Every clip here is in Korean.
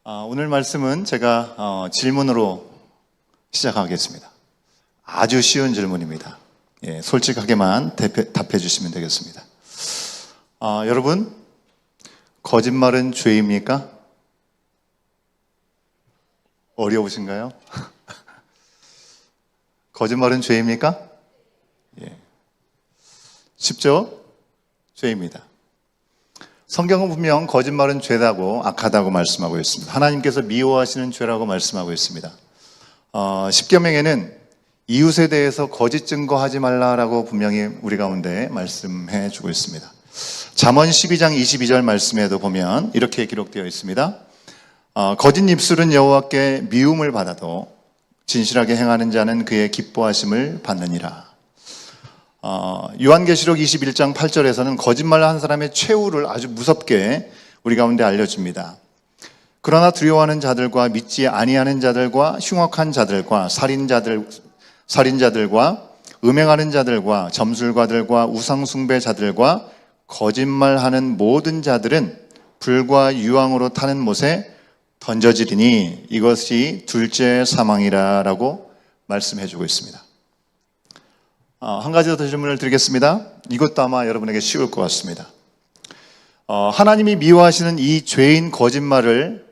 오늘 말씀은 제가 질문으로 시작하겠습니다. 아주 쉬운 질문입니다. 솔직하게만 답해 주시면 되겠습니다. 여러분, 거짓말은 죄입니까? 어려우신가요? 거짓말은 죄입니까? 쉽죠? 죄입니다. 성경은 분명 거짓말은 죄다고 악하다고 말씀하고 있습니다. 하나님께서 미워하시는 죄라고 말씀하고 있습니다. 십계명에는 이웃에 대해서 거짓 증거하지 말라라고 분명히 우리 가운데 말씀해 주고 있습니다. 잠언 12장 22절 말씀에도 보면 이렇게 기록되어 있습니다. 거짓 입술은 여호와께 미움을 받아도 진실하게 행하는 자는 그의 기뻐하심을 받느니라. 요한계시록 21장 8절에서는 거짓말하는 사람의 최후를 아주 무섭게 우리 가운데 알려줍니다. 그러나 두려워하는 자들과 믿지 아니하는 자들과 흉악한 자들과 살인자들과 음행하는 자들과 점술가들과 우상숭배자들과 거짓말하는 모든 자들은 불과 유황으로 타는 못에 던져지리니 이것이 둘째 사망이라라고 말씀해주고 있습니다. 한 가지 더 질문을 드리겠습니다. 이것도 아마 여러분에게 쉬울 것 같습니다. 하나님이 미워하시는 이 죄인 거짓말을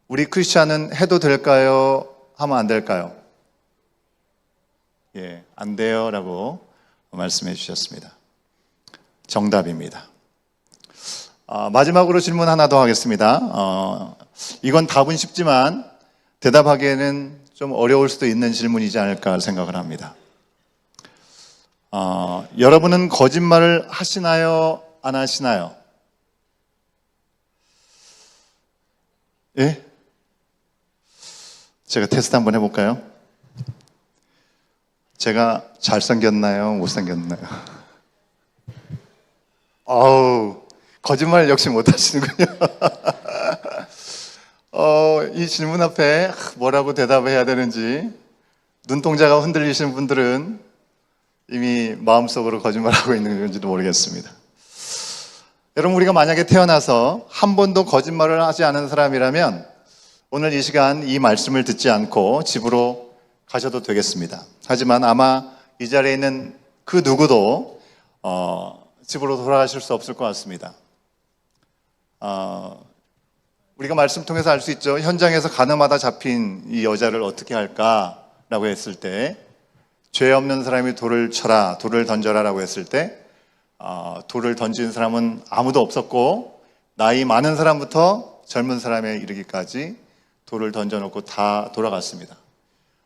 우리 크리스찬은 해도 될까요? 하면 안 될까요? 안 돼요 라고 말씀해 주셨습니다. 정답입니다. 마지막으로 질문 하나 더 하겠습니다. 이건 답은 쉽지만 대답하기에는 좀 어려울 수도 있는 질문이지 않을까 생각을 합니다. 여러분은 거짓말을 하시나요? 안 하시나요? 예? 제가 테스트 한번 해볼까요? 제가 잘생겼나요? 못생겼나요? 거짓말 역시 못하시는군요. 이 질문 앞에 뭐라고 대답해야 되는지 눈동자가 흔들리시는 분들은 이미 마음속으로 거짓말하고 있는 건지도 모르겠습니다. 여러분, 우리가 만약에 태어나서 한 번도 거짓말을 하지 않은 사람이라면 오늘 이 시간 이 말씀을 듣지 않고 집으로 가셔도 되겠습니다. 하지만 아마 이 자리에 있는 그 누구도 집으로 돌아가실 수 없을 것 같습니다. 우리가 말씀 통해서 알 수 있죠. 현장에서 가늠하다 잡힌 이 여자를 어떻게 할까라고 했을 때 죄 없는 사람이 돌을 쳐라, 돌을 던져라 라고 했을 때 돌을 던진 사람은 아무도 없었고 나이 많은 사람부터 젊은 사람에 이르기까지 돌을 던져놓고 다 돌아갔습니다.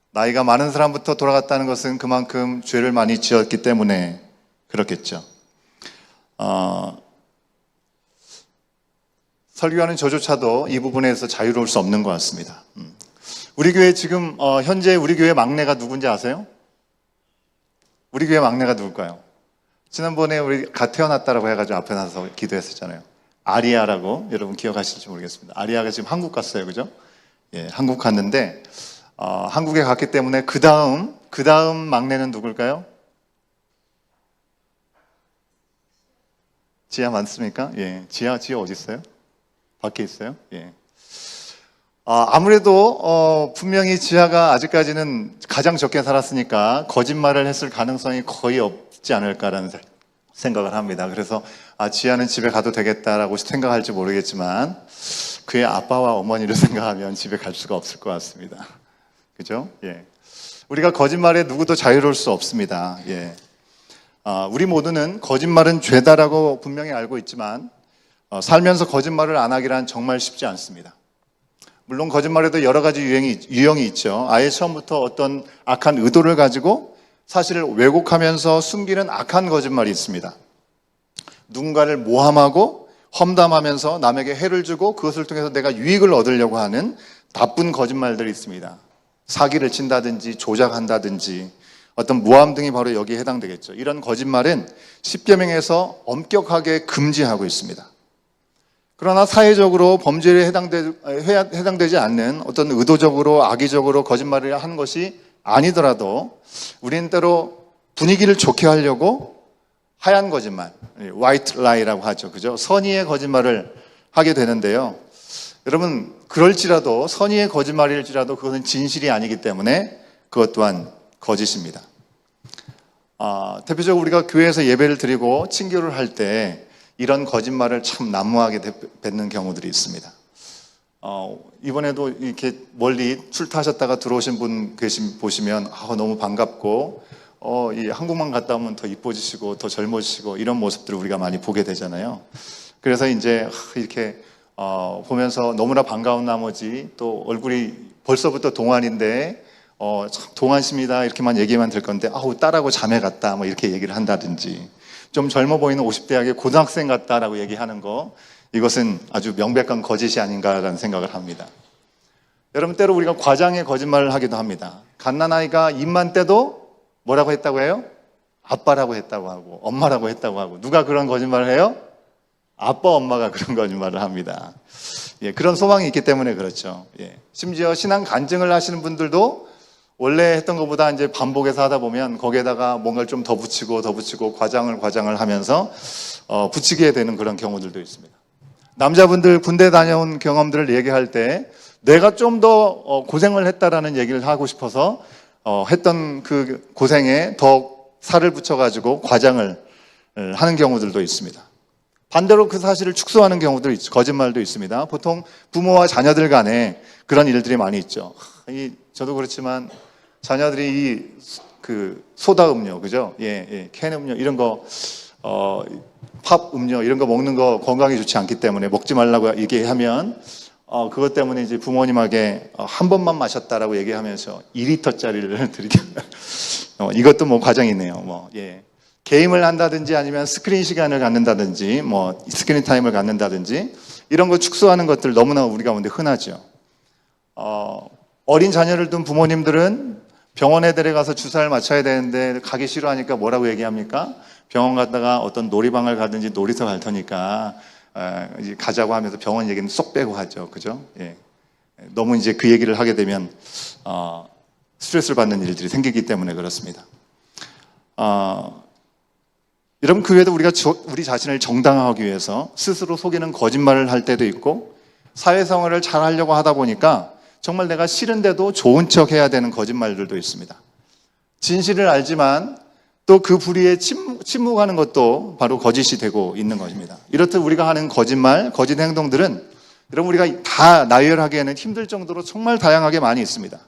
나이가 많은 사람부터 돌아갔다는 것은 그만큼 죄를 많이 지었기 때문에 그렇겠죠. 설교하는 저조차도 이 부분에서 자유로울 수 없는 것 같습니다. 우리 교회 지금 현재 우리 교회 막내가 누군지 아세요? 우리 교회 막내가 누굴까요? 지난번에 우리 갓 태어났다라고 해가지고 앞에 나서 기도했었잖아요. 아리아라고 여러분 기억하실지 모르겠습니다. 아리아가 지금 한국 갔어요, 그죠? 한국 갔는데 한국에 갔기 때문에 그 다음 막내는 누굴까요? 지아 맞습니까? 지아 어디 있어요? 밖에 있어요? 아무래도 분명히 지아가 아직까지는 가장 적게 살았으니까 거짓말을 했을 가능성이 거의 없지 않을까라는 생각을 합니다. 그래서 지아는 집에 가도 되겠다라고 생각할지 모르겠지만 그의 아빠와 어머니를 생각하면 집에 갈 수가 없을 것 같습니다. 그죠? 우리가 거짓말에 누구도 자유로울 수 없습니다. 우리 모두는 거짓말은 죄다라고 분명히 알고 있지만 살면서 거짓말을 안 하기란 정말 쉽지 않습니다. 물론 거짓말에도 여러 가지 유형이 있죠. 아예 처음부터 어떤 악한 의도를 가지고 사실을 왜곡하면서 숨기는 악한 거짓말이 있습니다. 누군가를 모함하고 험담하면서 남에게 해를 주고 그것을 통해서 내가 유익을 얻으려고 하는 나쁜 거짓말들이 있습니다. 사기를 친다든지 조작한다든지 어떤 모함 등이 바로 여기에 해당되겠죠. 이런 거짓말은 십계명에서 엄격하게 금지하고 있습니다. 그러나 사회적으로 범죄에 해당되지 않는 어떤 의도적으로 악의적으로 거짓말을 하는 것이 아니더라도 우리는 때로 분위기를 좋게 하려고 하얀 거짓말, white lie라고 하죠. 그죠? 선의의 거짓말을 하게 되는데요. 여러분, 그럴지라도 선의의 거짓말일지라도 그것은 진실이 아니기 때문에 그것 또한 거짓입니다. 대표적으로 우리가 교회에서 예배를 드리고 친교를 할 때 이런 거짓말을 참 난무하게 뵙는 경우들이 있습니다. 이번에도 이렇게 멀리 출타하셨다가 들어오신 분 보시면 너무 반갑고 이 한국만 갔다 오면 더 이뻐지시고 더 젊어지시고 이런 모습들을 우리가 많이 보게 되잖아요. 그래서 이제 이렇게 보면서 너무나 반가운 나머지 또 얼굴이 벌써부터 동안인데 참 동안입니다 이렇게만 얘기만 될 건데 딸하고 자매 같다 뭐 이렇게 얘기를 한다든지, 좀 젊어 보이는 50대하게 고등학생 같다라고 얘기하는 거, 이것은 아주 명백한 거짓이 아닌가라는 생각을 합니다. 여러분, 때로 우리가 과장의 거짓말을 하기도 합니다. 갓난아이가 입만 떼도 뭐라고 했다고 해요? 아빠라고 했다고 하고 엄마라고 했다고 하고. 누가 그런 거짓말을 해요? 아빠, 엄마가 그런 거짓말을 합니다. 그런 소망이 있기 때문에 그렇죠. 심지어 신앙 간증을 하시는 분들도 원래 했던 것보다 이제 반복해서 하다 보면 거기에다가 뭔가를 좀 더 붙이고 과장을 하면서 붙이게 되는 그런 경우들도 있습니다. 남자분들 군대 다녀온 경험들을 얘기할 때 내가 좀 더 고생을 했다라는 얘기를 하고 싶어서 했던 그 고생에 더 살을 붙여가지고 과장을 하는 경우들도 있습니다. 반대로 그 사실을 축소하는 경우도 있죠. 거짓말도 있습니다. 보통 부모와 자녀들 간에 그런 일들이 많이 있죠. 저도 그렇지만 자녀들이 그 소다 음료, 그죠? 캔 음료 이런 거, 팝 음료 이런 거 먹는 거 건강에 좋지 않기 때문에 먹지 말라고 얘기하면 그것 때문에 이제 부모님에게 한 번만 마셨다라고 얘기하면서 2리터짜리를 드리게 이것도 뭐 과정이네요. 게임을 한다든지 아니면 스크린 시간을 갖는다든지 스크린 타임을 갖는다든지 이런 거 축소하는 것들 너무나 우리 가운데 흔하죠. 어린 자녀를 둔 부모님들은 병원에 데려가서 주사를 맞춰야 되는데 가기 싫어하니까 뭐라고 얘기합니까? 병원 갔다가 어떤 놀이방을 가든지 놀이터 갈 테니까 가자고 하면서 병원 얘기는 쏙 빼고 하죠. 그죠? 너무 이제 그 얘기를 하게 되면 스트레스를 받는 일들이 생기기 때문에 그렇습니다. 여러분, 그 외에도 우리가 우리 자신을 정당화하기 위해서 스스로 속이는 거짓말을 할 때도 있고, 사회생활을 잘 하려고 하다 보니까 정말 내가 싫은데도 좋은 척 해야 되는 거짓말들도 있습니다. 진실을 알지만 또 그 불의에 침묵하는 것도 바로 거짓이 되고 있는 것입니다. 이렇듯 우리가 하는 거짓말, 거짓 행동들은 여러분 우리가 다 나열하기에는 힘들 정도로 정말 다양하게 많이 있습니다.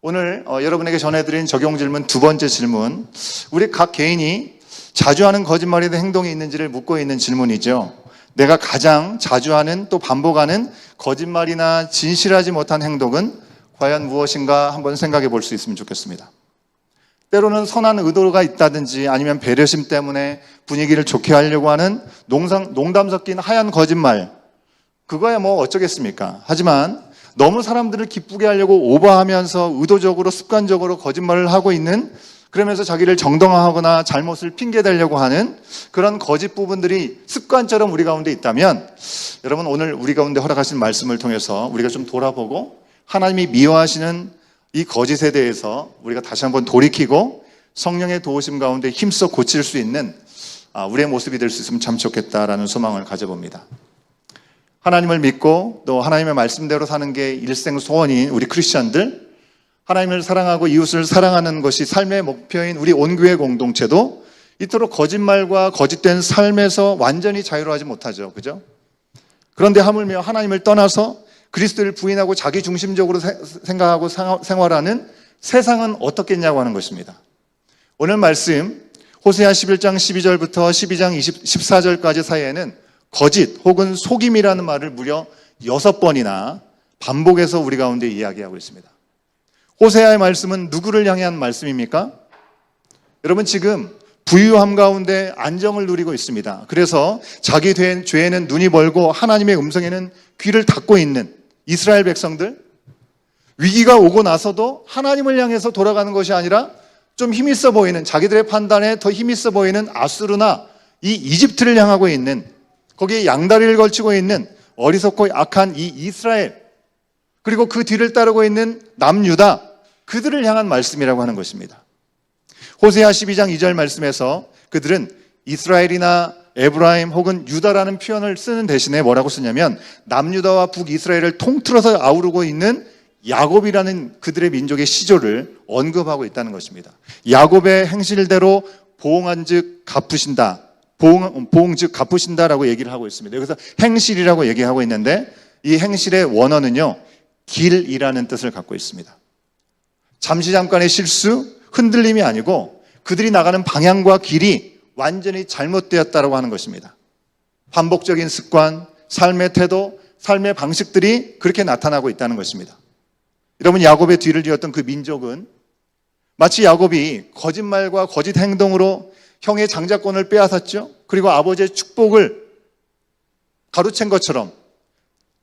오늘 여러분에게 전해드린 적용 질문 두 번째 질문, 우리 각 개인이 자주 하는 거짓말이나 행동이 있는지를 묻고 있는 질문이죠. 내가 가장 자주 하는 또 반복하는 거짓말이나 진실하지 못한 행동은 과연 무엇인가 한번 생각해 볼 수 있으면 좋겠습니다. 때로는 선한 의도가 있다든지 아니면 배려심 때문에 분위기를 좋게 하려고 하는 농담 섞인 하얀 거짓말, 그거야 뭐 어쩌겠습니까? 하지만 너무 사람들을 기쁘게 하려고 오버하면서 의도적으로 습관적으로 거짓말을 하고 있는, 그러면서 자기를 정당화하거나 잘못을 핑계대려고 하는 그런 거짓 부분들이 습관처럼 우리 가운데 있다면, 여러분 오늘 우리 가운데 허락하신 말씀을 통해서 우리가 좀 돌아보고 하나님이 미워하시는 이 거짓에 대해서 우리가 다시 한번 돌이키고 성령의 도우심 가운데 힘써 고칠 수 있는 우리의 모습이 될 수 있으면 참 좋겠다라는 소망을 가져봅니다. 하나님을 믿고 또 하나님의 말씀대로 사는 게 일생 소원인 우리 크리스천들, 하나님을 사랑하고 이웃을 사랑하는 것이 삶의 목표인 우리 온교회 공동체도 이토록 거짓말과 거짓된 삶에서 완전히 자유로워하지 못하죠. 그죠? 그런데 하물며 하나님을 떠나서 그리스도를 부인하고 자기 중심적으로 생각하고 생활하는 세상은 어떻겠냐고 하는 것입니다. 오늘 말씀 호세아 11장 12절부터 12장 14절까지 사이에는 거짓 혹은 속임이라는 말을 무려 6번이나 반복해서 우리 가운데 이야기하고 있습니다. 호세아의 말씀은 누구를 향한 말씀입니까? 여러분, 지금 부유함 가운데 안정을 누리고 있습니다. 그래서 자기 죄에는 눈이 멀고 하나님의 음성에는 귀를 닫고 있는 이스라엘 백성들, 위기가 오고 나서도 하나님을 향해서 돌아가는 것이 아니라 좀 힘있어 보이는, 자기들의 판단에 더 힘있어 보이는 아수르나 이 이집트를 향하고 있는, 거기에 양다리를 걸치고 있는 어리석고 악한 이 이스라엘, 그리고 그 뒤를 따르고 있는 남유다, 그들을 향한 말씀이라고 하는 것입니다. 호세아 12장 2절 말씀에서 그들은 이스라엘이나 에브라임 혹은 유다라는 표현을 쓰는 대신에 뭐라고 쓰냐면 남유다와 북이스라엘을 통틀어서 아우르고 있는 야곱이라는 그들의 민족의 시조를 언급하고 있다는 것입니다. 야곱의 행실대로 보응한즉 갚으신다. 보응즉 갚으신다라고 얘기를 하고 있습니다. 여기서 행실이라고 얘기하고 있는데 이 행실의 원어는요, 길이라는 뜻을 갖고 있습니다. 잠깐의 실수, 흔들림이 아니고 그들이 나가는 방향과 길이 완전히 잘못되었다라고 하는 것입니다. 반복적인 습관, 삶의 태도, 삶의 방식들이 그렇게 나타나고 있다는 것입니다. 여러분, 야곱의 뒤를 이었던 그 민족은 마치 야곱이 거짓말과 거짓 행동으로 형의 장자권을 빼앗았죠. 그리고 아버지의 축복을 가로챈 것처럼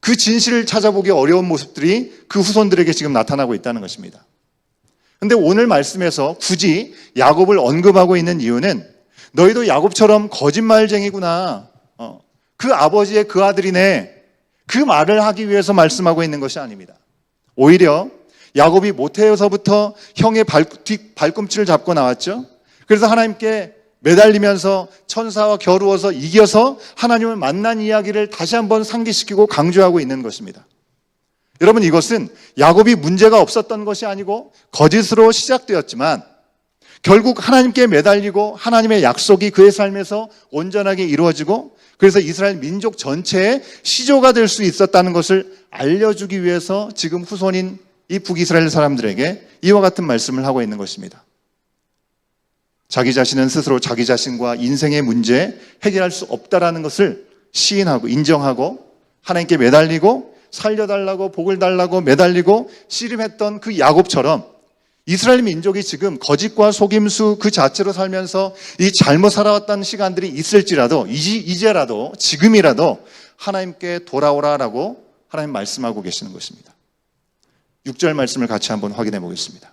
그 진실을 찾아보기 어려운 모습들이 그 후손들에게 지금 나타나고 있다는 것입니다. 그런데 오늘 말씀에서 굳이 야곱을 언급하고 있는 이유는 너희도 야곱처럼 거짓말쟁이구나, 그 아버지의 그 아들이네, 그 말을 하기 위해서 말씀하고 있는 것이 아닙니다. 오히려 야곱이 모태에서부터 형의 발꿈치를 잡고 나왔죠. 그래서 하나님께 매달리면서 천사와 겨루어서 이겨서 하나님을 만난 이야기를 다시 한번 상기시키고 강조하고 있는 것입니다. 여러분, 이것은 야곱이 문제가 없었던 것이 아니고 거짓으로 시작되었지만 결국 하나님께 매달리고 하나님의 약속이 그의 삶에서 온전하게 이루어지고 그래서 이스라엘 민족 전체의 시조가 될 수 있었다는 것을 알려주기 위해서 지금 후손인 이 북이스라엘 사람들에게 이와 같은 말씀을 하고 있는 것입니다. 자기 자신은 스스로 자기 자신과 인생의 문제 해결할 수 없다라는 것을 시인하고 인정하고 하나님께 매달리고 살려달라고 복을 달라고 매달리고 씨름했던 그 야곱처럼 이스라엘 민족이 지금 거짓과 속임수 그 자체로 살면서 이 잘못 살아왔다는 시간들이 있을지라도 이제라도 지금이라도 하나님께 돌아오라라고 하나님 말씀하고 계시는 것입니다. 6절 말씀을 같이 한번 확인해 보겠습니다.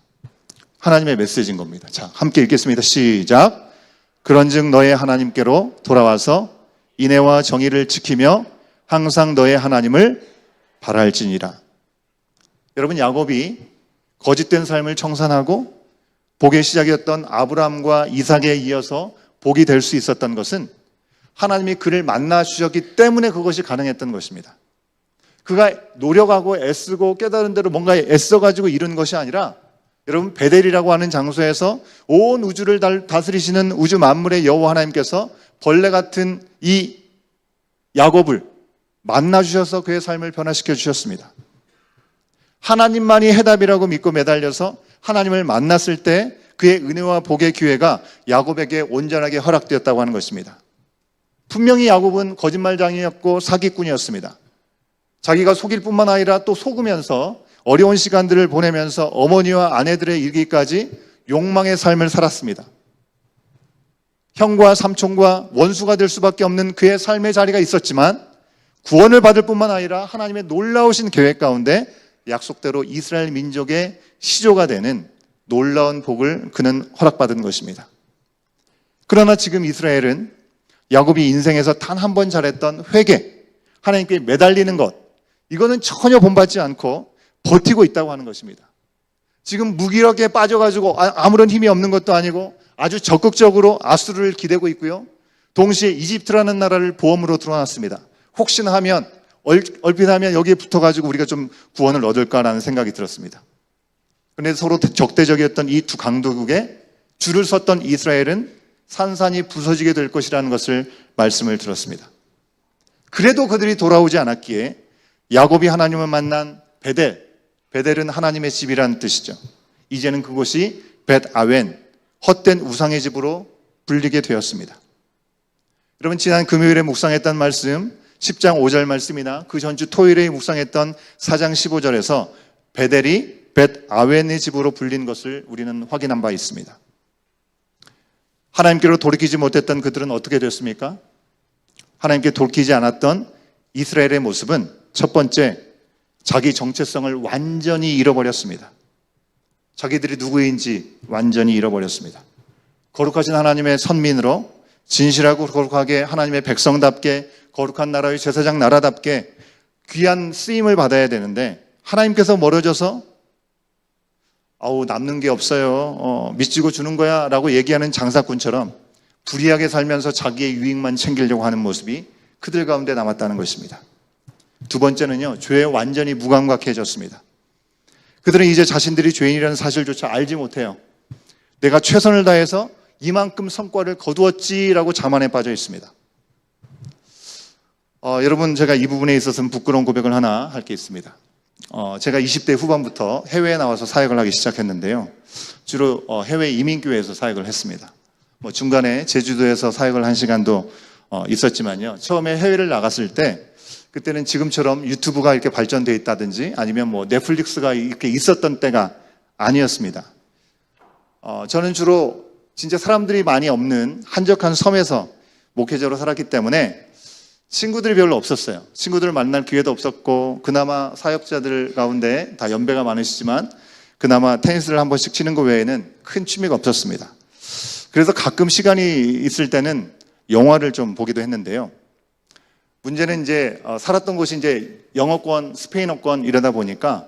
하나님의 메시지인 겁니다. 자, 함께 읽겠습니다. 시작. 그런즉 너의 하나님께로 돌아와서 인애와 정의를 지키며 항상 너의 하나님을 바랄지니라. 여러분, 야곱이 거짓된 삶을 청산하고 복의 시작이었던 아브라함과 이삭에 이어서 복이 될 수 있었던 것은 하나님이 그를 만나 주셨기 때문에 그것이 가능했던 것입니다. 그가 노력하고 애쓰고 깨달은 대로 뭔가 애써가지고 이룬 것이 아니라 여러분, 베델이라고 하는 장소에서 온 우주를 다스리시는 우주 만물의 여호와 하나님께서 벌레 같은 이 야곱을 만나 주셔서 그의 삶을 변화시켜 주셨습니다. 하나님만이 해답이라고 믿고 매달려서 하나님을 만났을 때 그의 은혜와 복의 기회가 야곱에게 온전하게 허락되었다고 하는 것입니다. 분명히 야곱은 거짓말장이었고 사기꾼이었습니다. 자기가 속일 뿐만 아니라 또 속으면서 어려운 시간들을 보내면서 어머니와 아내들의 이르기까지 욕망의 삶을 살았습니다. 형과 삼촌과 원수가 될 수밖에 없는 그의 삶의 자리가 있었지만 구원을 받을 뿐만 아니라 하나님의 놀라우신 계획 가운데 약속대로 이스라엘 민족의 시조가 되는 놀라운 복을 그는 허락받은 것입니다. 그러나 지금 이스라엘은 야곱이 인생에서 단 한 번 잘했던 회개, 하나님께 매달리는 것, 이거는 전혀 본받지 않고 버티고 있다고 하는 것입니다. 지금 무기력에 빠져가지고 아무런 힘이 없는 것도 아니고 아주 적극적으로 아수르를 기대고 있고요. 동시에 이집트라는 나라를 보험으로 들어놨습니다. 혹시나 하면 얼핏 하면 여기에 붙어가지고 우리가 좀 구원을 얻을까라는 생각이 들었습니다. 그런데 서로 적대적이었던 이 두 강대국에 줄을 섰던 이스라엘은 산산이 부서지게 될 것이라는 것을 말씀을 들었습니다. 그래도 그들이 돌아오지 않았기에 야곱이 하나님을 만난 베델은 하나님의 집이라는 뜻이죠. 이제는 그곳이 벳아웬, 헛된 우상의 집으로 불리게 되었습니다. 여러분, 지난 금요일에 묵상했던 말씀 10장 5절 말씀이나 그 전주 토요일에 묵상했던 4장 15절에서 베델이 벳아웬의 집으로 불린 것을 우리는 확인한 바 있습니다. 하나님께로 돌이키지 못했던 그들은 어떻게 됐습니까? 하나님께 돌이키지 않았던 이스라엘의 모습은 첫 번째, 자기 정체성을 완전히 잃어버렸습니다. 자기들이 누구인지 완전히 잃어버렸습니다. 거룩하신 하나님의 선민으로 진실하고 거룩하게 하나님의 백성답게 거룩한 나라의 제사장 나라답게 귀한 쓰임을 받아야 되는데 하나님께서 멀어져서 남는 게 없어요. 미치고 주는 거야 라고 얘기하는 장사꾼처럼 불의하게 살면서 자기의 유익만 챙기려고 하는 모습이 그들 가운데 남았다는 것입니다. 두 번째는요, 죄에 완전히 무감각해졌습니다. 그들은 이제 자신들이 죄인이라는 사실조차 알지 못해요. 내가 최선을 다해서 이만큼 성과를 거두었지라고 자만에 빠져 있습니다. 여러분, 제가 이 부분에 있어서는 부끄러운 고백을 하나 할 게 있습니다. 제가 20대 후반부터 해외에 나와서 사역을 하기 시작했는데요. 주로 해외 이민교회에서 사역을 했습니다. 중간에 제주도에서 사역을 한 시간도 있었지만요. 처음에 해외를 나갔을 때 그때는 지금처럼 유튜브가 이렇게 발전되어 있다든지 아니면 넷플릭스가 이렇게 있었던 때가 아니었습니다. 저는 주로 진짜 사람들이 많이 없는 한적한 섬에서 목회자로 살았기 때문에 친구들이 별로 없었어요. 친구들을 만날 기회도 없었고, 그나마 사역자들 가운데 다 연배가 많으시지만 그나마 테니스를 한 번씩 치는 것 외에는 큰 취미가 없었습니다. 그래서 가끔 시간이 있을 때는 영화를 좀 보기도 했는데요. 문제는 이제 살았던 곳이 이제 영어권, 스페인어권 이러다 보니까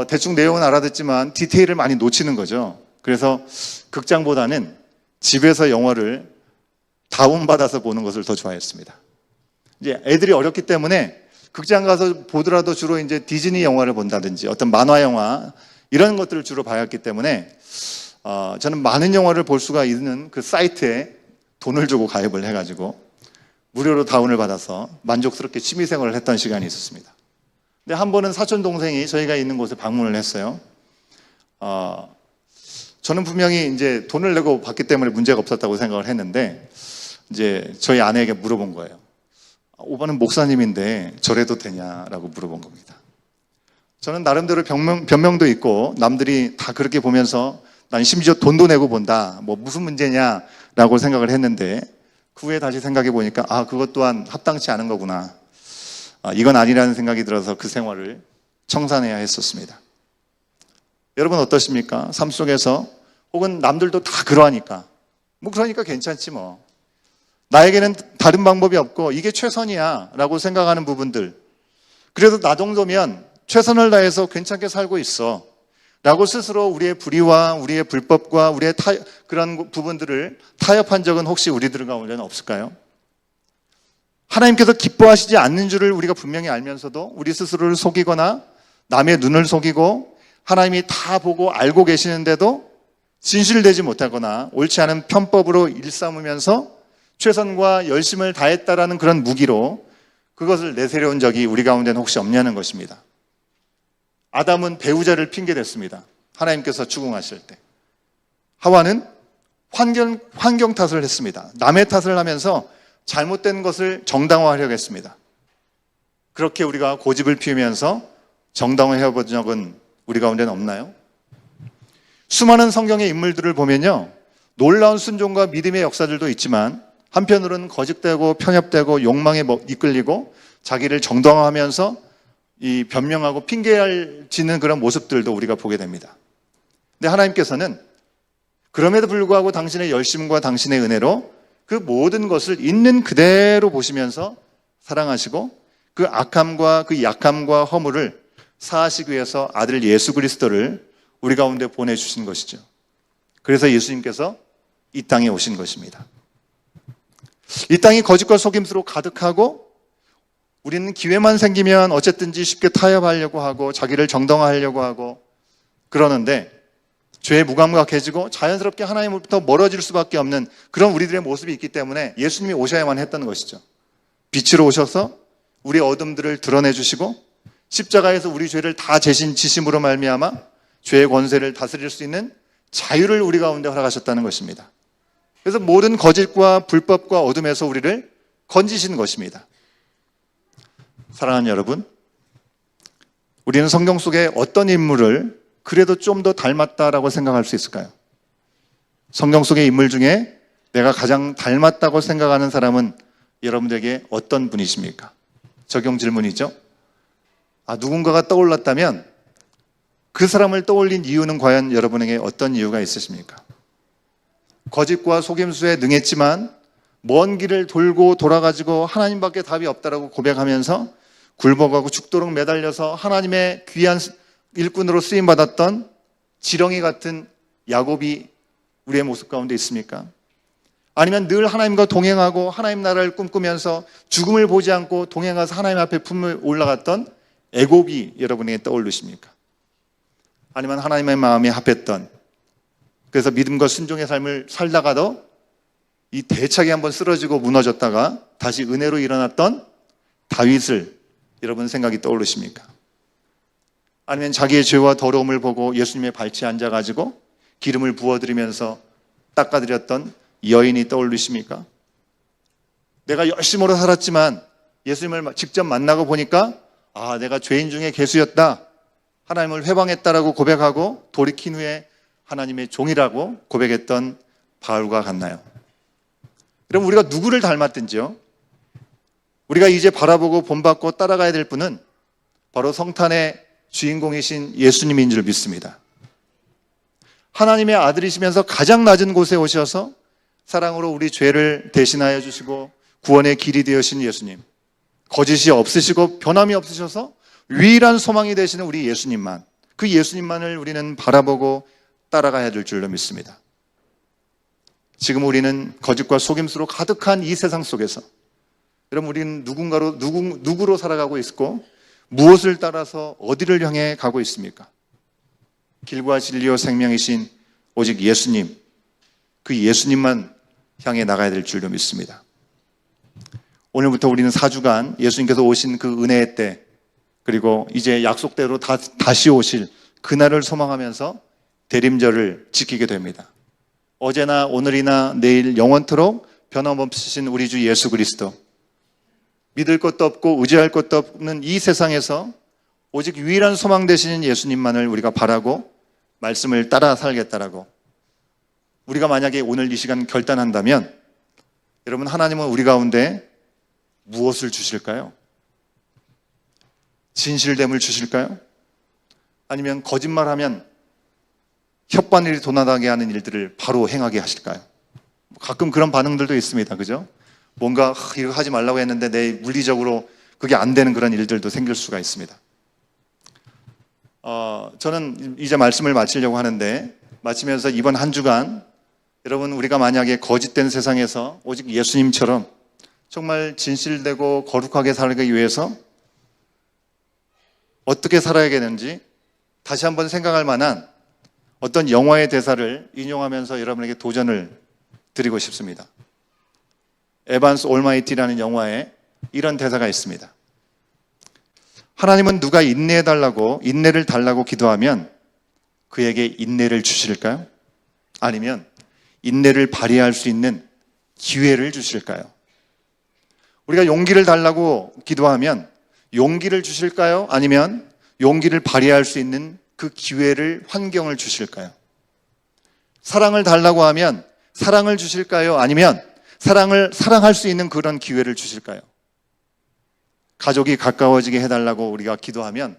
대충 내용은 알아듣지만 디테일을 많이 놓치는 거죠. 그래서 극장보다는 집에서 영화를 다운받아서 보는 것을 더 좋아했습니다. 이제 애들이 어렸기 때문에 극장 가서 보더라도 주로 이제 디즈니 영화를 본다든지 어떤 만화 영화 이런 것들을 주로 봐왔기 때문에 저는 많은 영화를 볼 수가 있는 그 사이트에 돈을 주고 가입을 해가지고 무료로 다운을 받아서 만족스럽게 취미생활을 했던 시간이 있었습니다. 근데 한 번은 사촌 동생이 저희가 있는 곳에 방문을 했어요. 저는 분명히 이제 돈을 내고 봤기 때문에 문제가 없었다고 생각을 했는데 이제 저희 아내에게 물어본 거예요. 오빠는 목사님인데 저래도 되냐라고 물어본 겁니다. 저는 나름대로 변명도 있고 남들이 다 그렇게 보면서 난 심지어 돈도 내고 본다. 무슨 문제냐라고 생각을 했는데 그 후에 다시 생각해 보니까 그것 또한 합당치 않은 거구나. 이건 아니라는 생각이 들어서 그 생활을 청산해야 했었습니다. 여러분 어떠십니까? 삶 속에서 혹은 남들도 다 그러하니까 그러니까 괜찮지 뭐. 나에게는 다른 방법이 없고 이게 최선이야 라고 생각하는 부분들, 그래도 나 정도면 최선을 다해서 괜찮게 살고 있어 라고 스스로 우리의 불의와 우리의 불법과 우리의 그런 부분들을 타협한 적은 혹시 우리들 가운데는 없을까요? 하나님께서 기뻐하시지 않는 줄을 우리가 분명히 알면서도 우리 스스로를 속이거나 남의 눈을 속이고 하나님이 다 보고 알고 계시는데도 진실되지 못하거나 옳지 않은 편법으로 일삼으면서 최선과 열심을 다했다라는 그런 무기로 그것을 내세려온 적이 우리 가운데는 혹시 없냐는 것입니다. 아담은 배우자를 핑계댔습니다. 하나님께서 추궁하실 때. 하와는 환경 탓을 했습니다. 남의 탓을 하면서 잘못된 것을 정당화하려고 했습니다. 그렇게 우리가 고집을 피우면서 정당화해 본 적은 우리 가운데는 없나요? 수많은 성경의 인물들을 보면요, 놀라운 순종과 믿음의 역사들도 있지만 한편으로는 거짓되고 편협되고 욕망에 이끌리고 자기를 정당화하면서 이 변명하고 핑계지는 그런 모습들도 우리가 보게 됩니다. 근데 하나님께서는 그럼에도 불구하고 당신의 열심과 당신의 은혜로 그 모든 것을 있는 그대로 보시면서 사랑하시고 그 악함과 그 약함과 허물을 사하시기 위해서 아들 예수 그리스도를 우리 가운데 보내주신 것이죠. 그래서 예수님께서 이 땅에 오신 것입니다. 이 땅이 거짓과 속임수로 가득하고 우리는 기회만 생기면 어쨌든지 쉽게 타협하려고 하고 자기를 정당화하려고 하고 그러는데 죄에 무감각해지고 자연스럽게 하나님으로부터 멀어질 수밖에 없는 그런 우리들의 모습이 있기 때문에 예수님이 오셔야만 했던 것이죠. 빛으로 오셔서 우리의 어둠들을 드러내주시고 십자가에서 우리 죄를 다 지심으로 말미암아 죄의 권세를 다스릴 수 있는 자유를 우리 가운데 허락하셨다는 것입니다. 그래서 모든 거짓과 불법과 어둠에서 우리를 건지신 것입니다. 사랑하는 여러분, 우리는 성경 속에 어떤 인물을 그래도 좀 더 닮았다라고 생각할 수 있을까요? 성경 속의 인물 중에 내가 가장 닮았다고 생각하는 사람은 여러분들에게 어떤 분이십니까? 적용 질문이죠. 누군가가 떠올랐다면 그 사람을 떠올린 이유는 과연 여러분에게 어떤 이유가 있으십니까? 거짓과 속임수에 능했지만 먼 길을 돌고 돌아가지고 하나님밖에 답이 없다라고 고백하면서 굴복하고 죽도록 매달려서 하나님의 귀한 일꾼으로 쓰임받았던 지렁이 같은 야곱이 우리의 모습 가운데 있습니까? 아니면 늘 하나님과 동행하고 하나님 나라를 꿈꾸면서 죽음을 보지 않고 동행해서 하나님 앞에 품에 올라갔던 애굽이 여러분에게 떠오르십니까? 아니면 하나님의 마음에 합했던, 그래서 믿음과 순종의 삶을 살다가도 이 대차게 한번 쓰러지고 무너졌다가 다시 은혜로 일어났던 다윗을 여러분 생각이 떠오르십니까? 아니면 자기의 죄와 더러움을 보고 예수님의 발치에 앉아가지고 기름을 부어드리면서 닦아드렸던 여인이 떠오르십니까? 내가 열심으로 살았지만 예수님을 직접 만나고 보니까 내가 죄인 중에 괴수였다, 하나님을 회방했다라고 고백하고 돌이킨 후에 하나님의 종이라고 고백했던 바울과 같나요? 그럼 우리가 누구를 닮았든지요, 우리가 이제 바라보고 본받고 따라가야 될 분은 바로 성탄의 주인공이신 예수님인 줄 믿습니다. 하나님의 아들이시면서 가장 낮은 곳에 오셔서 사랑으로 우리 죄를 대신하여 주시고 구원의 길이 되어신 예수님, 거짓이 없으시고 변함이 없으셔서 유일한 소망이 되시는 우리 예수님만, 그 예수님만을 우리는 바라보고 따라가야 될 줄로 믿습니다. 지금 우리는 거짓과 속임수로 가득한 이 세상 속에서 여러분, 우리는 누구로 살아가고 있고 무엇을 따라서 어디를 향해 가고 있습니까? 길과 진리와 생명이신 오직 예수님, 그 예수님만 향해 나가야 될 줄로 믿습니다. 오늘부터 우리는 4주간 예수님께서 오신 그 은혜의 때, 그리고 이제 약속대로 다시 오실 그날을 소망하면서 대림절을 지키게 됩니다. 어제나 오늘이나 내일 영원토록 변함없으신 우리 주 예수 그리스도, 믿을 것도 없고 의지할 것도 없는 이 세상에서 오직 유일한 소망 되시는 예수님만을 우리가 바라고 말씀을 따라 살겠다라고, 우리가 만약에 오늘 이 시간 결단한다면 여러분, 하나님은 우리 가운데 무엇을 주실까요? 진실됨을 주실까요? 아니면 거짓말하면 혓바늘이 도나가게 하는 일들을 바로 행하게 하실까요? 가끔 그런 반응들도 있습니다. 그죠? 뭔가 이거 하지 말라고 했는데 내 물리적으로 그게 안 되는 그런 일들도 생길 수가 있습니다. 저는 이제 말씀을 마치려고 하는데, 마치면서 이번 한 주간 여러분, 우리가 만약에 거짓된 세상에서 오직 예수님처럼 정말 진실되고 거룩하게 살기 위해서 어떻게 살아야겠는지 다시 한번 생각할 만한 어떤 영화의 대사를 인용하면서 여러분에게 도전을 드리고 싶습니다. 에반스 올마이티라는 영화에 이런 대사가 있습니다. 하나님은 누가 인내를 달라고 기도하면 그에게 인내를 주실까요? 아니면 인내를 발휘할 수 있는 기회를 주실까요? 우리가 용기를 달라고 기도하면 용기를 주실까요? 아니면 용기를 발휘할 수 있는 그 기회를, 환경을 주실까요? 사랑을 달라고 하면 사랑을 주실까요? 아니면 사랑할 수 있는 그런 기회를 주실까요? 가족이 가까워지게 해달라고 우리가 기도하면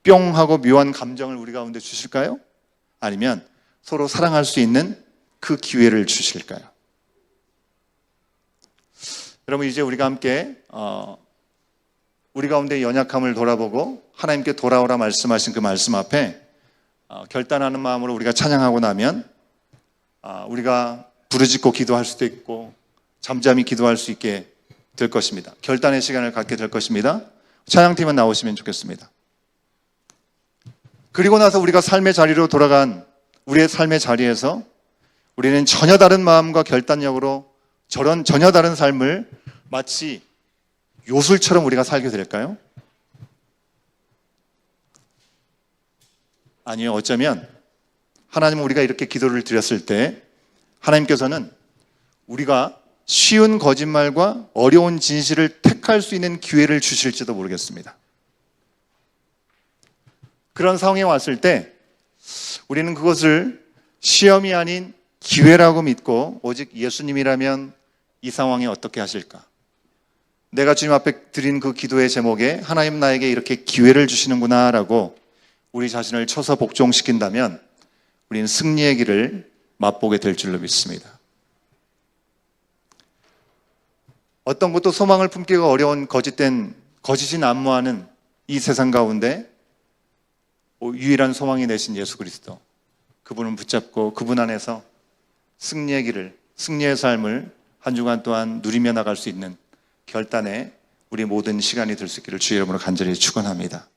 뿅 하고 묘한 감정을 우리 가운데 주실까요? 아니면 서로 사랑할 수 있는 그 기회를 주실까요? 여러분, 이제 우리가 함께 우리 가운데 연약함을 돌아보고 하나님께 돌아오라 말씀하신 그 말씀 앞에 결단하는 마음으로 우리가 찬양하고 나면 우리가 부르짖고 기도할 수도 있고 잠잠히 기도할 수 있게 될 것입니다. 결단의 시간을 갖게 될 것입니다. 찬양팀은 나오시면 좋겠습니다. 그리고 나서 우리가 삶의 자리로 돌아간 우리의 삶의 자리에서 우리는 전혀 다른 마음과 결단력으로 전혀 다른 삶을 마치 요술처럼 우리가 살게 될까요? 아니요, 어쩌면 하나님은 우리가 이렇게 기도를 드렸을 때 하나님께서는 우리가 쉬운 거짓말과 어려운 진실을 택할 수 있는 기회를 주실지도 모르겠습니다. 그런 상황에 왔을 때 우리는 그것을 시험이 아닌 기회라고 믿고 오직 예수님이라면 이 상황에 어떻게 하실까? 내가 주님 앞에 드린 그 기도의 제목에 하나님 나에게 이렇게 기회를 주시는구나 라고 우리 자신을 쳐서 복종시킨다면 우리는 승리의 길을 맛보게 될 줄로 믿습니다. 어떤 것도 소망을 품기가 어려운 거짓이 난무하는 이 세상 가운데 유일한 소망이 되신 예수 그리스도, 그분을 붙잡고 그분 안에서 승리의 길을, 승리의 삶을 한 주간 또한 누리며 나갈 수 있는 결단에 우리 모든 시간이 될 수 있기를 주의 이름으로 간절히 축원합니다.